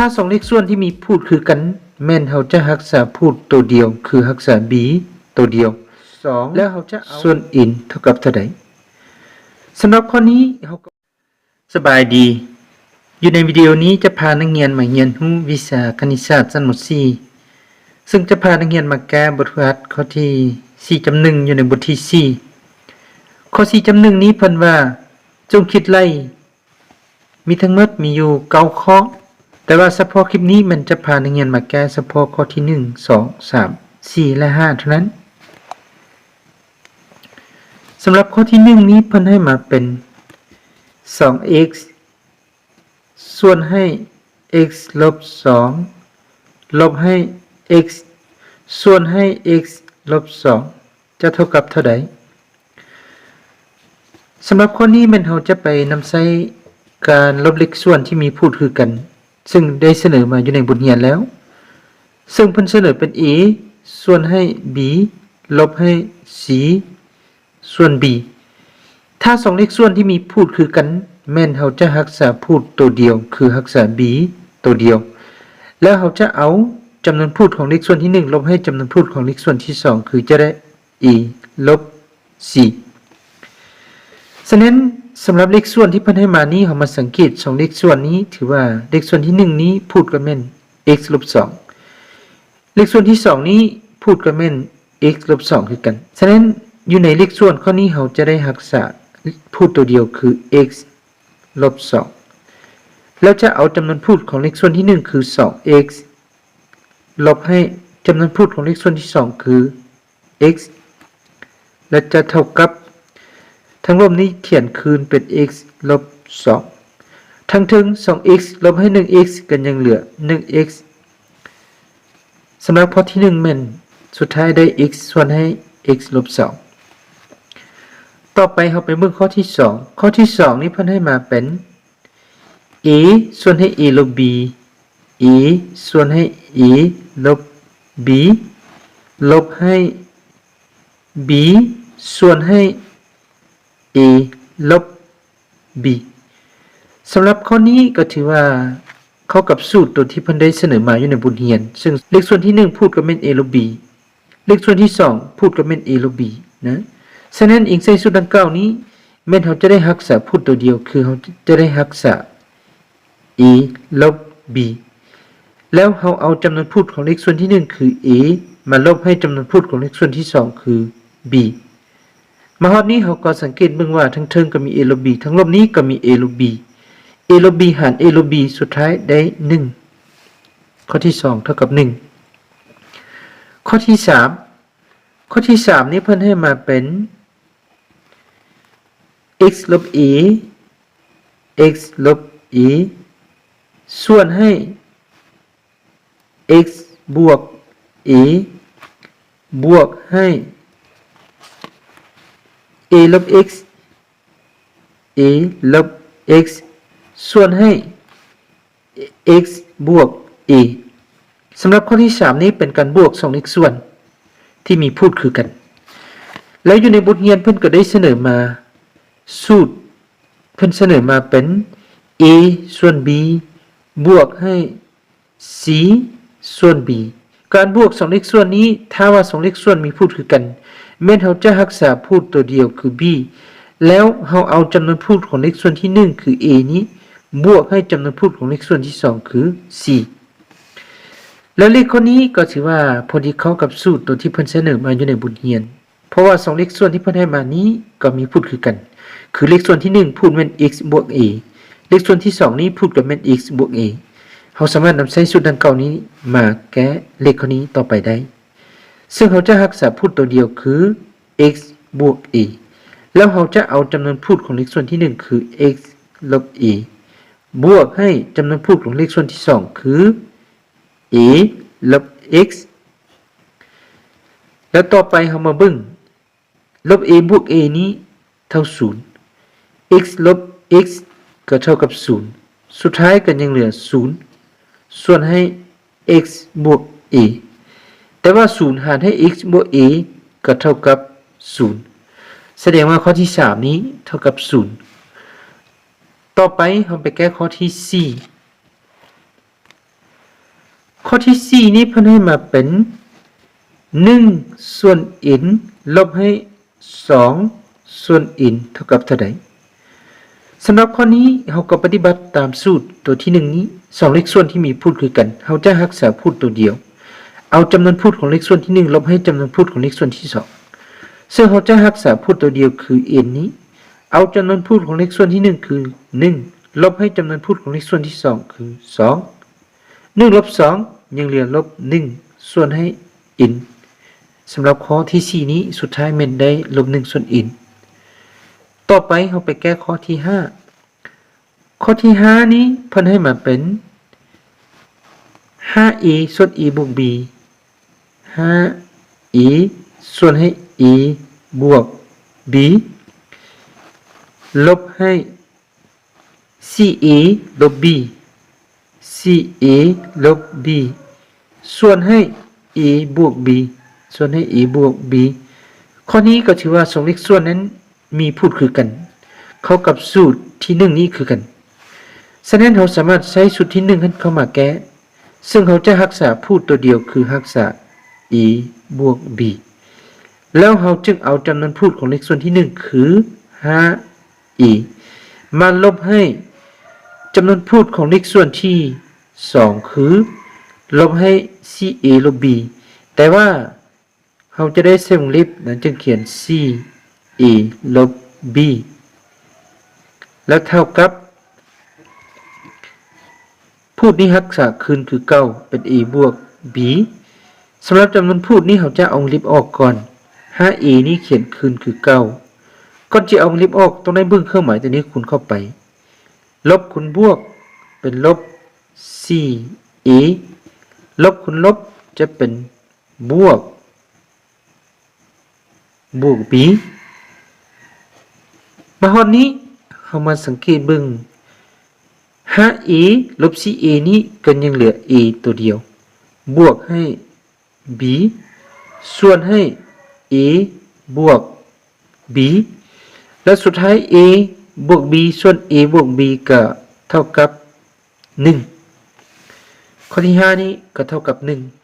ถ้าสองเลขส่วนที่มีพูดคือกันแม่นเราจะรักษาพูดตัวเดียวคือรักษา b ตัวเดียว2แล้วเราจะเอาส่วน in เท่ากับเท่าใดสำหรับข้อนี้เราก็สบายดีอยู่ในวิดีโอนี้จะพานักเรียนมาเรียนรู้วิชาคณิตศาสตร์ชั้นม .4 ซึ่งจะพานักเรียนมาแก้บทฝึกหัดข้อที่ 4.1 อยู่ในบทที่ 4 ข้อ 4.1 นี้เพิ่นว่าจงคิดไล่มีทั้งหมดมีอยู่9ข้อแต่ว่าเฉพาะคลิปนี้มันจะพานักเรียนมาแก้เฉพาะข้อที่ 1 2 3 4 และ 5 เท่านั้นสำหรับข้อที่ 1 นี้เพิ่นให้มาเป็น 2x ส่วนให้ x ลบ 2 ลบให้ x ส่วนให้ x ลบ 2 จะเท่ากับเท่าใดสำหรับข้อนี้มันเราจะไปนำใช้การลบเลขส่วนที่มีพูดคือกันซึ่งได้เสนอมาอยู่ในบทเรียนแล้วซึ่งเพิ่นเสนอเป็น a ส่วนให้ b ลบให้ c ส่วน b ถ้าสองเลขส่วนที่มีพูดคือกันแม่นเราจะรักษาพูดตัวเดียวคือรักษา b ตัวเดียวแล้วเราจะเอาจำนวนพูดของเลขส่วนที่1ลบให้จำนวนพูดของเลขส่วนที่2คือจะได้ a ลบ c ฉะนั้นสำหรับเลขส่วนที่เพิ่นให้มานี้เรามาสังเกต2เลขส่วนนี้ถือว่าเลขส่วนที่1นี้พูดกันแม่น x ลบ 2เลขส่วนที่2นี้พูดกันแม่น x ลบ 2คือกันฉะนั้นอยู่ในเลขส่วนข้อนี้เราจะได้รักษาพูดตัวเดียวคือ x ลบ 2แล้วจะเอาจำนวนพูดของเลขส่วนที่1คือ 2x ลบให้จำนวนพูดของเลขส่วนที่2คือ x และจะเท่ากับทั้งลบนี้เขียนคืนเป็น x ลบ 2ทั้งถึง 2x ลบให้ 1x กันยังเหลือ 1x สำหรับข้อที่1แม่นสุดท้ายได้ x ส่วนให้ x ลบ 2ต่อไปเราไปเบิ่งข้อที่2ข้อที่2นี้เพิ่นให้มาเป็น a ส่วนให้ a ลบ b a ส่วนให้ a ลบ b ลบให้ b ส่วนให้ a ลบ b สำหรับข้อนี้ก็ถือว่าเข้ากับสูตรตัวที่เพิ่นได้เสนอมาอยู่ในบทเรียนซึ่งเลขส่วนที่1พูดกับแม่น a ลบ b เลขส่วนที่2พูดกับแม่น a ลบ b นะฉะนั้นอิงใส่สูตรดังกล่าวนี้แม่นเราจะได้รักษาพูดตัวเดียวคือเราจะได้รักษา a ลบ b แล้วเราเอาจำนวนพูดของเลขส่วนที่1คือ a มาลบให้จำนวนพูดของเลขส่วนที่2คือ bมาฮอดนี้เราก็สังเกตเบิ่งว่าทั้งเทิงก็มี a ลบ b ทั้งลบนี้ก็มี a ลบ b a ลบ b หาร a ลบ b สุดท้ายได้1ข้อที่2เท่ากับ1ข้อที่3นี้เพิ่นให้มาเป็น x ลบ a x ลบ a ส่วนให้ x บวก a บวกให้ a ลบ x a ลบ x ส่วนให้ x บวก a สำหรับข้อที่3นี้เป็นการบวก2เลขส่วนที่มีพูดคือกันแล้วอยู่ในบทเรียนเพิ่นก็ได้เสนอมาสูตรเพิ่นเสนอมาเป็น a ส่วน b บวกให้ c ส่วน b การบวก2เลขส่วนนี้ถ้าว่า2เลขส่วนมีพูดคือกันแม้นเราจะรักษาพูดตัวเดียวคือ b แล้วเราเอาจำนวนพูดของเลขส่วนที่1คือ a นี้บวกให้จำนวนพูดของเลขส่วนที่2คือ c แล้วเลขข้อนี้ก็ถือว่าพอดีเข้ากับสูตรตัวที่เพิ่นเสนอมาอยู่ในบทเรียนเพราะว่า2เลขส่วนที่เพิ่นให้มานี้ก็มีพูดคือกันคือเลขส่วนที่1พูดเป็น x บวก a เลขส่วนที่2นี้พูดกับเป็น x บวก a เราสามารถนำใช้สูตรดังกล่าวนี้มาแก้เลขข้อนี้ต่อไปได้ซึ่งเราจะรักษาพูดตัวเดียวคือ x บวก a แล้วเราจะเอาจำนวนพูดของเลขส่วนที่1คือ x ลบ a บวกให้จำนวนพูดของเลขส่วนที่2คือ a ลบ x แล้วต่อไปเรามาเบิ่งลบ a บวก a นี้เท่า0 x ลบ x ก็เท่ากับ0สุดท้ายก็ยังเหลือ0ส่วนให้ x บวก a แต่ว่า0หารให้ x บวก a ก็เท่ากับ0แสดงว่าข้อที่3นี้เท่ากับ0ต่อไปเราไปแก้ข้อที่4 ข้อที่4นี้เพิ่นให้มาเป็น1ส่วน n ลบให้2ส่วน n เท่ากับเท่าใดสำหรับข้อนี้เราก็ปฏิบัติตามสูตรตัวที่1นี้2เลขส่วนที่มีพูดคือกันเราจะรักษาพูดตัวเดียวเอาจำนวนพูดของเลขส่วนที่1ลบให้จำนวนพูดของเลขส่วนที่2ซึ่งเราจะรักษาพูดตัวเดียวคือ n นี้เอาจำนวนพูดของเลขส่วนที่1คือ1ลบให้จำนวนพูดของเลขส่วนที่2คือ2 1ลบ2ยังเหลือลบ1ส่วนให้ n สำหรับข้อที่4นี้สุดท้ายแม่นได้ลบ1ส่วน n ต่อไปเราไปแก้ข้อที่5ข้อที่5นี้เพิ่นให้มาเป็น 5e ส่วน e บวก b 5e ส่วนให้ e บวก b ลบให้ 4e ลบ b 4e ลบ b ส่วนให้ e บวก b ส่วนให้ e บวก b ข้อนี้ก็ถือว่า2เลขส่วนนั้นมีพูดคือกันเข้ากับสูตรที่1นี้คือกันฉะนั้นเราสามารถใช้สูตรที่1นั้นเข้ามาแก้ซึ่งเราจะรักษาพูดตัวเดียวคือรักษา e บวก b แล้วเราจึงเอาจำนวนพูดของเลขส่วนที่1คือ 5e มาลบให้จำนวนพูดของเลขส่วนที่2คือลบให้ 4a ลบ b แต่ว่าเราจะได้เส้นวงเล็บนั้นจึงเขียน 4a ลบ b แล้วเท่ากับพูดนี้รักษาคืนคือ9เป็น a บวก b สำหรับจำนวนพูดนี้เราจะเอาลิบออกก่อน 5a นี้เขียนคืนคือ9ก่อนจะเอาลิบออกต้องได้เบิ่งเครื่องหมายตัวนี้คูณเข้าไปลบคูณบวกเป็นลบ 4a ลบคูณลบจะเป็นบวกb มาฮอดนี้เรามาสังเกตเบิ่ง 5a ลบ 4a นี้ก็ยังเหลือ a ตัวเดียวบวกให้ b ส่วนให้ a บวก b และสุดท้าย a บวก b ส่วน a บวก b ก็เท่ากับ1ข้อที่5นี้ก็เท่ากับ1